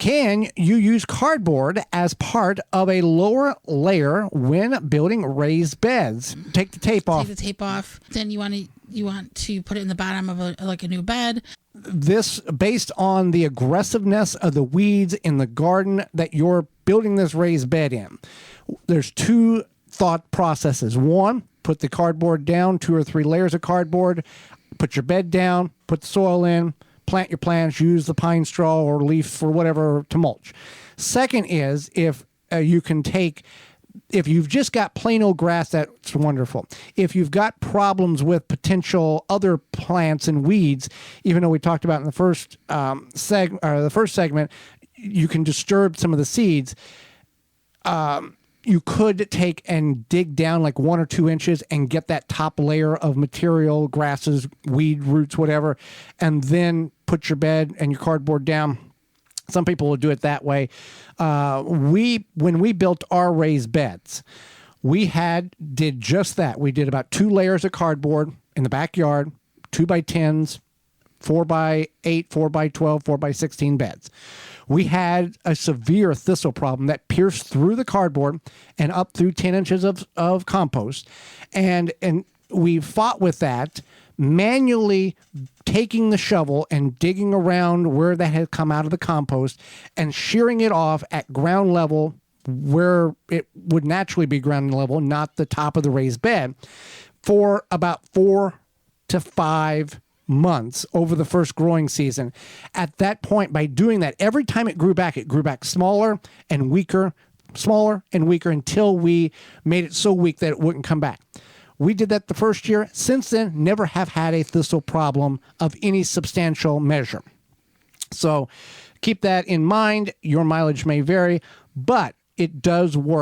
Can you use cardboard as part of a lower layer when building raised beds? Take the tape off. Take the tape off. Then you want to put it in the bottom of a new bed. This based on the aggressiveness of the weeds in the garden that you're building this raised bed in. There's two thought processes. One, put the cardboard down, 2 or 3 layers of cardboard, put your bed down, put the soil in, plant your plants, use the pine straw or leaf or whatever to mulch. Second is if you can take, if you've just got plain old grass, that's wonderful. If you've got problems with potential other plants and weeds, even though we talked about in the first segment, you can disturb some of the seeds. You could take and dig down like 1 or 2 inches and get that top layer of material, grasses, weed roots, whatever, and then put your bed and your cardboard down. Some people will do it that way. When we built our raised beds, we did just that. We did about 2 layers of cardboard in the backyard, 2x10s, 4x8, 4x12, 4x16 beds. We had a severe thistle problem that pierced through the cardboard and up through 10 inches of compost. And we fought with that, manually taking the shovel and digging around where that had come out of the compost and shearing it off at ground level where it would naturally be ground level, not the top of the raised bed, for about 4 to 5 months over the first growing season. At that point, by doing that, every time it grew back smaller and weaker until we made it so weak that it wouldn't come back. We did that the first year. Since then, never have had a thistle problem of any substantial measure. So keep that in mind. Your mileage may vary, but it does work